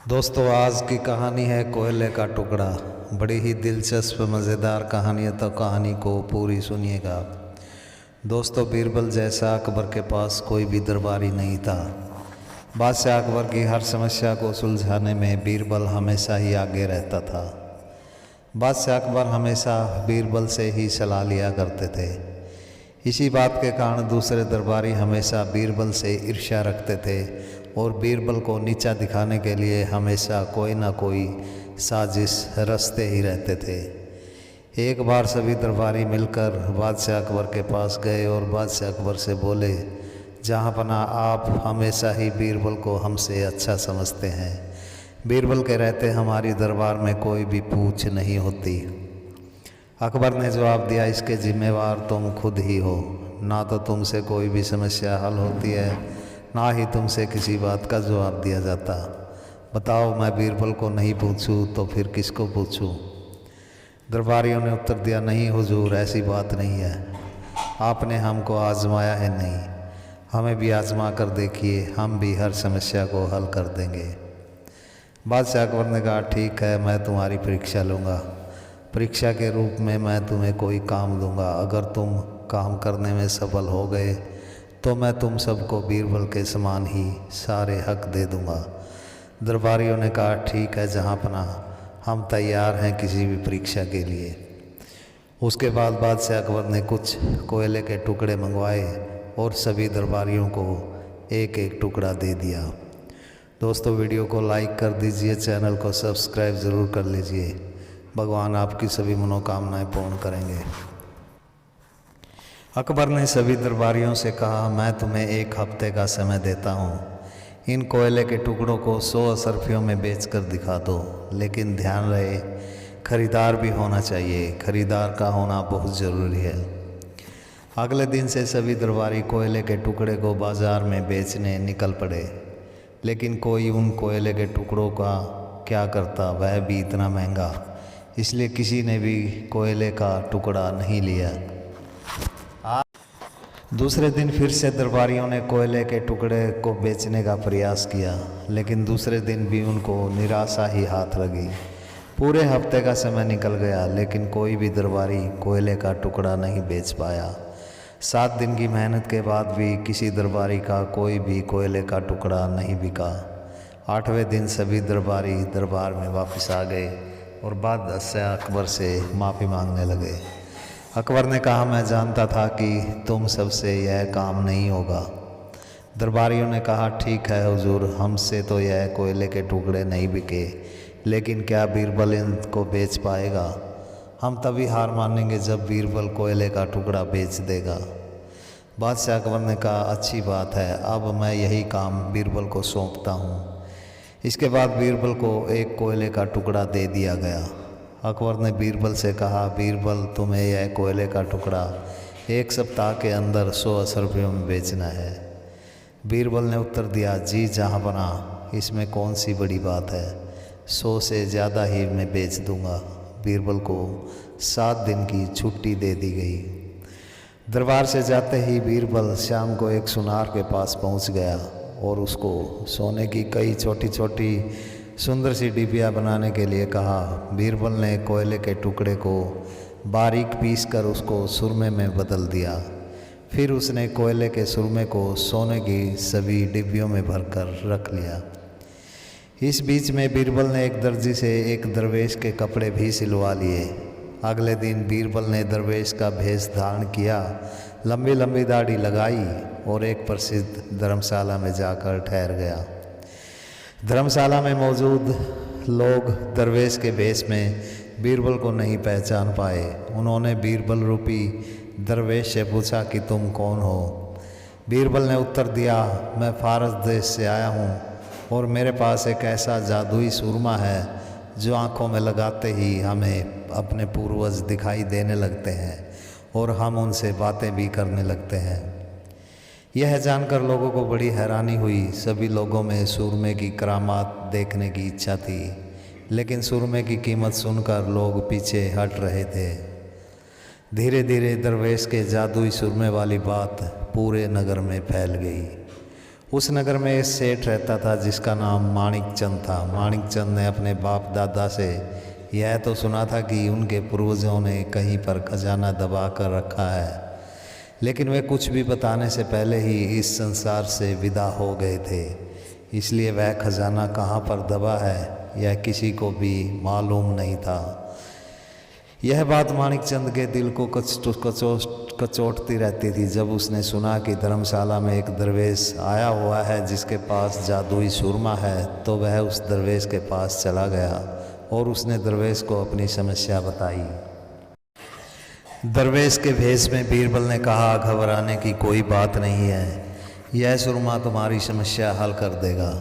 दोस्तों, आज की कहानी है कोयले का टुकड़ा। बड़ी ही दिलचस्प मज़ेदार कहानी है, तो कहानी को पूरी सुनिएगा। दोस्तों, बीरबल जैसा अकबर के पास कोई भी दरबारी नहीं था। बादशाह अकबर की हर समस्या को सुलझाने में बीरबल हमेशा ही आगे रहता था। बादशाह अकबर हमेशा बीरबल से ही सलाह लिया करते थे। इसी बात के कारण दूसरे दरबारी हमेशा बीरबल से ईर्ष्या रखते थे और बीरबल को नीचा दिखाने के लिए हमेशा कोई ना कोई साजिश रचते ही रहते थे। एक बार सभी दरबारी मिलकर बादशाह अकबर के पास गए और बादशाह अकबर से बोले, जहाँपनाह, आप हमेशा ही बीरबल को हमसे अच्छा समझते हैं। बीरबल के रहते हमारी दरबार में कोई भी पूछ नहीं होती। अकबर ने जवाब दिया, इसके जिम्मेवार तुम खुद ही हो। ना तो तुमसे कोई भी समस्या हल होती है, ना ही तुमसे किसी बात का जवाब दिया जाता। बताओ, मैं बीरबल को नहीं पूछूं तो फिर किसको पूछूं? दरबारियों ने उत्तर दिया, नहीं हुजूर, ऐसी बात नहीं है। आपने हमको आजमाया है नहीं, हमें भी आजमा कर देखिए, हम भी हर समस्या को हल कर देंगे। बादशाह अकबर ने कहा, ठीक है, मैं तुम्हारी परीक्षा लूँगा। परीक्षा के रूप में मैं तुम्हें कोई काम दूंगा। अगर तुम काम करने में सफल हो गए तो मैं तुम सबको बीरबल के समान ही सारे हक दे दूंगा। दरबारियों ने कहा, ठीक है जहाँपनाह, हम तैयार हैं किसी भी परीक्षा के लिए। उसके बाद बादशाह अकबर ने कुछ कोयले के टुकड़े मंगवाए और सभी दरबारियों को एक एक टुकड़ा दे दिया। दोस्तों, वीडियो को लाइक कर दीजिए, चैनल को सब्सक्राइब ज़रूर कर लीजिए। भगवान आपकी सभी मनोकामनाएं पूर्ण करेंगे। अकबर ने सभी दरबारियों से कहा, मैं तुम्हें एक हफ्ते का समय देता हूँ। इन कोयले के टुकड़ों को 100 असरफियों में बेचकर दिखा दो, लेकिन ध्यान रहे खरीदार भी होना चाहिए। खरीदार का होना बहुत ज़रूरी है। अगले दिन से सभी दरबारी कोयले के टुकड़े को बाज़ार में बेचने निकल पड़े, लेकिन कोई उन कोयले के टुकड़ों का क्या करता, वह भी इतना महंगा। इसलिए किसी ने भी कोयले का टुकड़ा नहीं लिया। दूसरे दिन फिर से दरबारियों ने कोयले के टुकड़े को बेचने का प्रयास किया, लेकिन दूसरे दिन भी उनको निराशा ही हाथ लगी। पूरे हफ्ते का समय निकल गया, लेकिन कोई भी दरबारी कोयले का टुकड़ा नहीं बेच पाया। 7 दिन की मेहनत के बाद भी किसी दरबारी का कोई भी कोयले का टुकड़ा नहीं बिका। 8वें दिन सभी दरबारी दरबार में वापस आ गए और बादशाह अकबर से माफ़ी मांगने लगे। अकबर ने कहा, मैं जानता था कि तुम सबसे यह काम नहीं होगा। दरबारियों ने कहा, ठीक है हुजूर, हमसे तो यह कोयले के टुकड़े नहीं बिके, लेकिन क्या बीरबल इनको बेच पाएगा? हम तभी हार मानेंगे जब बीरबल कोयले का टुकड़ा बेच देगा। बादशाह अकबर ने कहा, अच्छी बात है, अब मैं यही काम बीरबल को सौंपता हूँ। इसके बाद बीरबल को एक कोयले का टुकड़ा दे दिया गया। अकबर ने बीरबल से कहा, बीरबल, तुम्हें यह कोयले का टुकड़ा 1 सप्ताह के अंदर 100 असरफियों में बेचना है। बीरबल ने उत्तर दिया, जी जहाँपनाह, इसमें कौन सी बड़ी बात है, 100 से ज़्यादा ही मैं बेच दूंगा। बीरबल को 7 दिन की छुट्टी दे दी गई। दरबार से जाते ही बीरबल शाम को एक सुनार के पास पहुंच गया और उसको सोने की कई छोटी छोटी सुंदर सी डिबिया बनाने के लिए कहा। बीरबल ने कोयले के टुकड़े को बारीक पीस कर उसको सुरमे में बदल दिया। फिर उसने कोयले के सुरमे को सोने की सभी डिब्बियों में भरकर रख लिया। इस बीच में बीरबल ने एक दर्जी से एक दरवेश के कपड़े भी सिलवा लिए। अगले दिन बीरबल ने दरवेश का भेष धारण किया, लंबी लंबी दाढ़ी लगाई और एक प्रसिद्ध धर्मशाला में जाकर ठहर गया। धर्मशाला में मौजूद लोग दरवेश के भेष में बीरबल को नहीं पहचान पाए। उन्होंने बीरबल रूपी दरवेश से पूछा कि तुम कौन हो? बीरबल ने उत्तर दिया, मैं फारस देश से आया हूँ और मेरे पास एक ऐसा जादुई सूरमा है जो आँखों में लगाते ही हमें अपने पूर्वज दिखाई देने लगते हैं और हम उनसे बातें भी करने लगते हैं। यह जानकर लोगों को बड़ी हैरानी हुई। सभी लोगों में सूरमे की करामात देखने की इच्छा थी, लेकिन सूरमे की कीमत सुनकर लोग पीछे हट रहे थे। धीरे धीरे दरवेश के जादुई सूरमे वाली बात पूरे नगर में फैल गई उस नगर में एक सेठ रहता था जिसका नाम माणिक चंद था। माणिक चंद ने अपने बाप दादा से यह तो सुना था कि उनके पूर्वजों ने कहीं पर खजाना दबा कर रखा है, लेकिन वे कुछ भी बताने से पहले ही इस संसार से विदा हो गए थे। इसलिए वह खजाना कहाँ पर दबा है यह किसी को भी मालूम नहीं था। यह बात माणिक चंद के दिल को कचोटती रहती थी। जब उसने सुना कि धर्मशाला में एक दरवेश आया हुआ है जिसके पास जादुई सुरमा है, तो वह उस दरवेश के पास चला गया और उसने दरवेश को अपनी समस्या बताई। दरवेश के भेष में बीरबल ने कहा, घबराने की कोई बात नहीं है, यह सुरमा तुम्हारी समस्या हल कर देगा,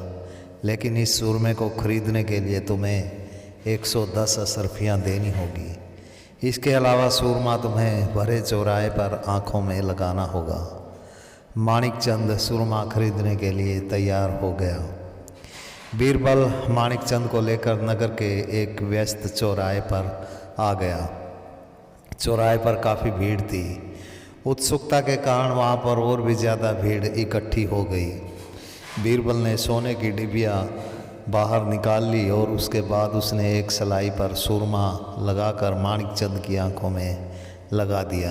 लेकिन इस सुरमे को खरीदने के लिए तुम्हें 110 अशर्फियाँ देनी होगी। इसके अलावा सुरमा तुम्हें भरे चौराहे पर आँखों में लगाना होगा। माणिक चंद सुरमा खरीदने के लिए तैयार हो गया। बीरबल माणिक चंद को लेकर नगर के एक व्यस्त चौराहे पर आ गया। चौराहे पर काफ़ी भीड़ थी। उत्सुकता के कारण वहाँ पर और भी ज़्यादा भीड़ इकट्ठी हो गई। बीरबल ने सोने की डिबिया बाहर निकाल ली और उसके बाद उसने एक सलाई पर सुरमा लगाकर माणिक चंद की आंखों में लगा दिया।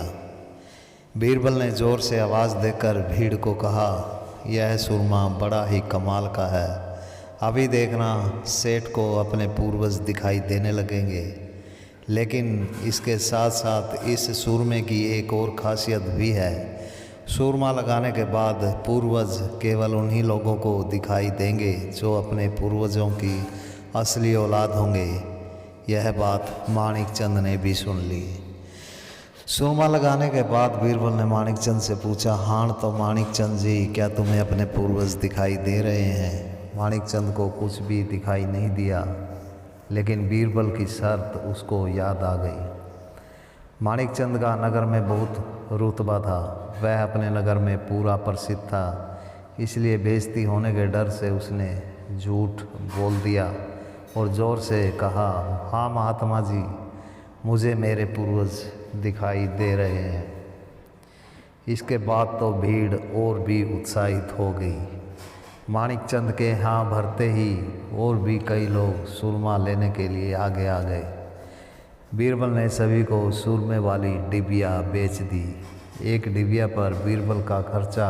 बीरबल ने ज़ोर से आवाज़ देकर भीड़ को कहा, यह सुरमा बड़ा ही कमाल का है। अभी देखना सेठ को अपने पूर्वज दिखाई देने लगेंगे, लेकिन इसके साथ साथ इस सूरमे की एक और खासियत भी है। सूरमा लगाने के बाद पूर्वज केवल उन्हीं लोगों को दिखाई देंगे जो अपने पूर्वजों की असली औलाद होंगे। यह बात माणिक चंद ने भी सुन ली। सूरमा लगाने के बाद बीरबल ने माणिक चंद से पूछा, हाँ तो माणिक चंद जी, क्या तुम्हें अपने पूर्वज दिखाई दे रहे हैं? माणिक चंद को कुछ भी दिखाई नहीं दिया, लेकिन बीरबल की शर्त उसको याद आ गई। माणिक चंद का नगर में बहुत रुतबा था। वह अपने नगर में पूरा प्रसिद्ध था, इसलिए बेइज्जती होने के डर से उसने झूठ बोल दिया और ज़ोर से कहा, हाँ महात्मा जी, मुझे मेरे पूर्वज दिखाई दे रहे हैं। इसके बाद तो भीड़ और भी उत्साहित हो गई। माणिक चंद के हाँ भरते ही और भी कई लोग सुरमा लेने के लिए आगे आ गए। बीरबल ने सभी को सुरमे वाली डिबिया बेच दी। एक डिबिया पर बीरबल का खर्चा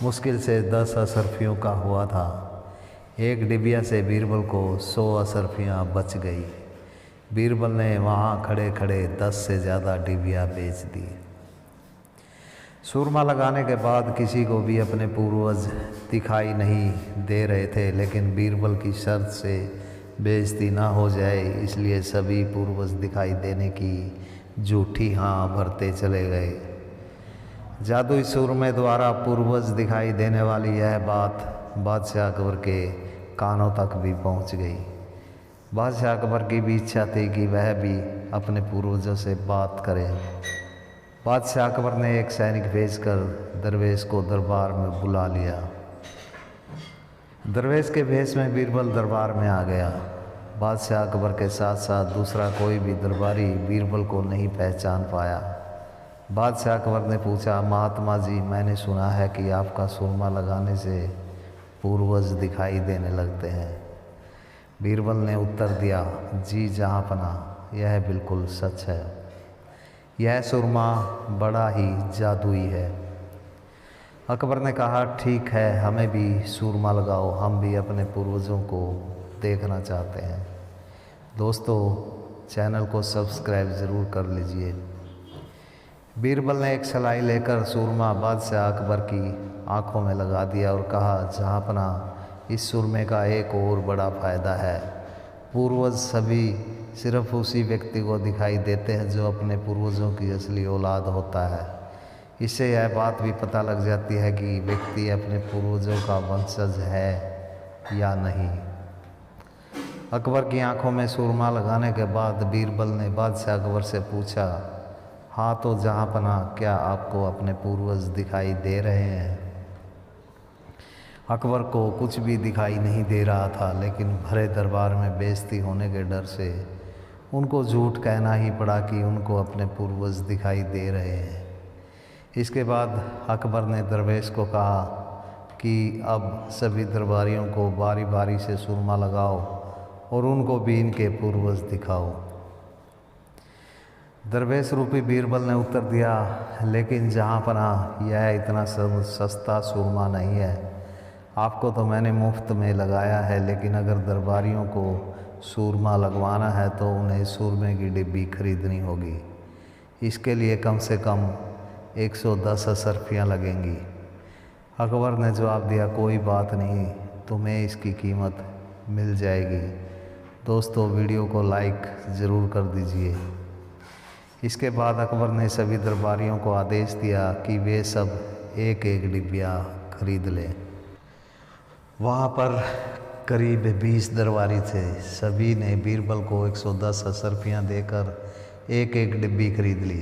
मुश्किल से 10 अशर्फियों का हुआ था। एक डिबिया से बीरबल को 100 अशर्फियाँ बच गई। बीरबल ने वहाँ खड़े खड़े 10 से ज़्यादा डिबिया बेच दी। सुरमा लगाने के बाद किसी को भी अपने पूर्वज दिखाई नहीं दे रहे थे, लेकिन बीरबल की शर्त से बेइज्जती ना हो जाए, इसलिए सभी पूर्वज दिखाई देने की झूठी हाँ भरते चले गए। जादुई सुरमे द्वारा पूर्वज दिखाई देने वाली यह बात बादशाह अकबर के कानों तक भी पहुंच गई। बादशाह अकबर की भी इच्छा थी कि वह भी अपने पूर्वजों से बात करे। बादशाह अकबर ने एक सैनिक भेजकर दरवेश को दरबार में बुला लिया। दरवेश के भेष में बीरबल दरबार में आ गया। बादशाह अकबर के साथ साथ दूसरा कोई भी दरबारी बीरबल को नहीं पहचान पाया। बादशाह अकबर ने पूछा, महात्मा जी, मैंने सुना है कि आपका सुरमा लगाने से पूर्वज दिखाई देने लगते हैं। बीरबल ने उत्तर दिया, जी जहाँपना, यह बिल्कुल सच है। यह सुरमा बड़ा ही जादुई है। अकबर ने कहा, ठीक है, हमें भी सुरमा लगाओ, हम भी अपने पूर्वजों को देखना चाहते हैं। दोस्तों, चैनल को सब्सक्राइब ज़रूर कर लीजिए। बीरबल ने एक सलाई लेकर सुरमा बादशाह अकबर की आंखों में लगा दिया और कहा, जहाँपना, इस सुरमे का एक और बड़ा फ़ायदा है। पूर्वज सभी सिर्फ उसी व्यक्ति को दिखाई देते हैं जो अपने पूर्वजों की असली औलाद होता है। इससे यह बात भी पता लग जाती है कि व्यक्ति अपने पूर्वजों का वंशज है या नहीं। अकबर की आंखों में सुरमा लगाने के बाद बीरबल ने बादशाह अकबर से पूछा, हाँ तो जहाँपना, क्या आपको अपने पूर्वज दिखाई दे रहे हैं? अकबर को कुछ भी दिखाई नहीं दे रहा था, लेकिन भरे दरबार में बेइज्जती होने के डर से उनको झूठ कहना ही पड़ा कि उनको अपने पूर्वज दिखाई दे रहे हैं। इसके बाद अकबर ने दरवेश को कहा, कि अब सभी दरबारियों को बारी बारी से सुरमा लगाओ और उनको भी इनके पूर्वज दिखाओ। दरवेश रूपी बीरबल ने उत्तर दिया, लेकिन जहाँ पनाह यह इतना सब सस्ता सुरमा नहीं है। आपको तो मैंने मुफ्त में लगाया है, लेकिन अगर दरबारियों को सूरमा लगवाना है तो उन्हें सूरमे की डिब्बी खरीदनी होगी। इसके लिए कम से कम 110 असरफियाँ लगेंगी। अकबर ने जवाब दिया, कोई बात नहीं, तुम्हें इसकी कीमत मिल जाएगी। दोस्तों, वीडियो को लाइक ज़रूर कर दीजिए। इसके बाद अकबर ने सभी दरबारियों को आदेश दिया कि वे सब एक एक डिब्बिया खरीद लें। वहाँ पर करीब 20 दरबारी थे। सभी ने बीरबल को 110 असरफियाँ देकर एक एक डिब्बी खरीद ली।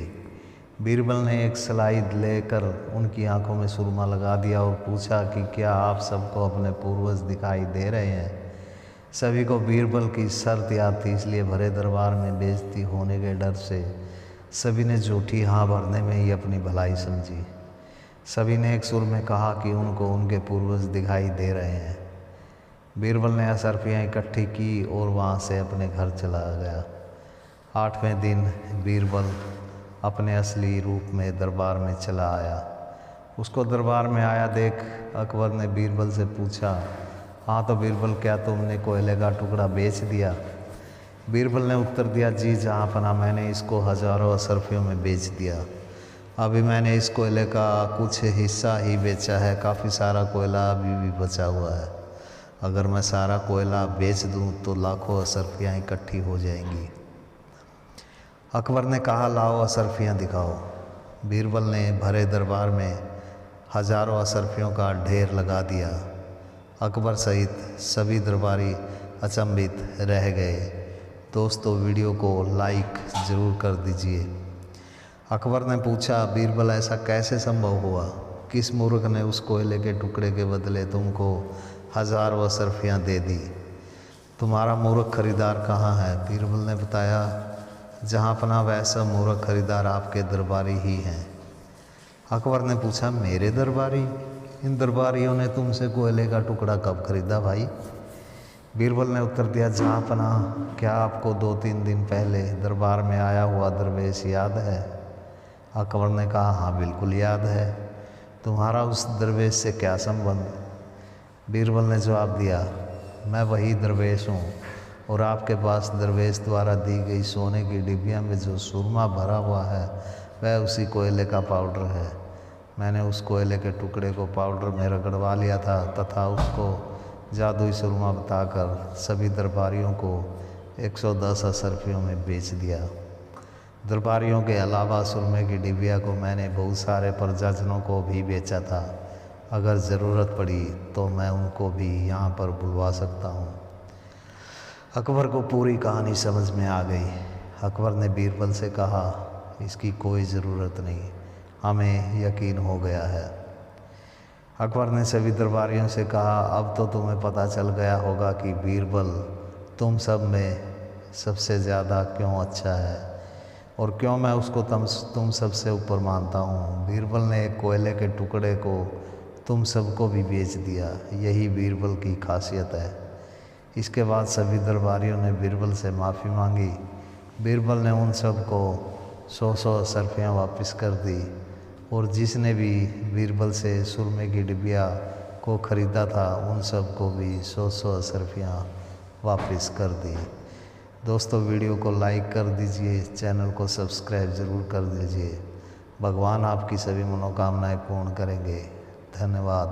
बीरबल ने एक स्लाइड लेकर उनकी आंखों में सुरमा लगा दिया और पूछा कि क्या आप सबको अपने पूर्वज दिखाई दे रहे हैं। सभी को बीरबल की शर्त याद थी, इसलिए भरे दरबार में बेइज्जती होने के डर से सभी ने झूठी हाँ भरने में ही अपनी भलाई समझी। सभी ने एक सुर में कहा कि उनको उनके पूर्वज दिखाई दे रहे हैं। बीरबल ने असरफियाँ इकट्ठी की और वहाँ से अपने घर चला गया। 8वें दिन बीरबल अपने असली रूप में दरबार में चला आया। उसको दरबार में आया देख अकबर ने बीरबल से पूछा, हाँ तो बीरबल, क्या तुमने कोयले का टुकड़ा बेच दिया? बीरबल ने उत्तर दिया, जी जहाँ पना, मैंने इसको हज़ारों असरफियों में बेच दिया। अभी मैंने इस कोयले का कुछ हिस्सा ही बेचा है, काफ़ी सारा कोयला अभी भी बचा हुआ है। अगर मैं सारा कोयला बेच दूं तो लाखों असरफियाँ इकट्ठी हो जाएंगी। अकबर ने कहा, लाओ असरफियाँ दिखाओ। बीरबल ने भरे दरबार में हज़ारों असरफियों का ढेर लगा दिया। अकबर सहित सभी दरबारी अचंभित रह गए। दोस्तों, वीडियो को लाइक ज़रूर कर दीजिए। अकबर ने पूछा, बीरबल, ऐसा कैसे संभव हुआ? किस मूर्ख ने उस कोयले के टुकड़े के बदले तुमको हज़ारों असरफियाँ दे दी? तुम्हारा मूर्ख खरीदार कहाँ है? बीरबल ने बताया, जहाँ पना वैसा मूर्ख खरीदार आपके दरबारी ही हैं। अकबर ने पूछा, मेरे दरबारी? इन दरबारियों ने तुमसे कोयले का टुकड़ा कब खरीदा भाई? बीरबल ने उत्तर दिया, जहाँ पना, क्या आपको 2-3 दिन पहले दरबार में आया हुआ दरवेश याद है? अकबर ने कहा, हाँ बिल्कुल याद है। तुम्हारा उस दरवेश से क्या संबंध? बीरबल ने जवाब दिया, मैं वही दरवेश हूँ और आपके पास दरवेश द्वारा दी गई सोने की डिब्बियाँ में जो सुरमा भरा हुआ है वह उसी कोयले का पाउडर है। मैंने उस कोयले के टुकड़े को पाउडर में रगड़वा लिया था तथा उसको जादुई सुरमा बताकर सभी दरबारियों को 110 असरफियों में बेच दिया। दरबारियों के अलावा सुरमे की डिबिया को मैंने बहुत सारे प्रजाजनों को भी बेचा था। अगर ज़रूरत पड़ी तो मैं उनको भी यहाँ पर बुलवा सकता हूँ। अकबर को पूरी कहानी समझ में आ गई। अकबर ने बीरबल से कहा, इसकी कोई ज़रूरत नहीं, हमें यकीन हो गया है। अकबर ने सभी दरबारियों से कहा, अब तो तुम्हें पता चल गया होगा कि बीरबल तुम सब में सबसे ज़्यादा क्यों अच्छा है और क्यों मैं उसको तुम सबसे ऊपर मानता हूँ। बीरबल ने एक कोयले के टुकड़े को तुम सबको भी बेच दिया, यही बीरबल की खासियत है। इसके बाद सभी दरबारियों ने बीरबल से माफ़ी मांगी। बीरबल ने उन सब को 100 असरफियाँ वापस कर दी और जिसने भी बीरबल से सुरमे की डिबिया को ख़रीदा था उन सब को भी 100 असरफियाँ वापस कर दी। दोस्तों, वीडियो को लाइक कर दीजिए, चैनल को सब्सक्राइब ज़रूर कर दीजिए। भगवान आपकी सभी मनोकामनाएं पूर्ण करेंगे। धन्यवाद।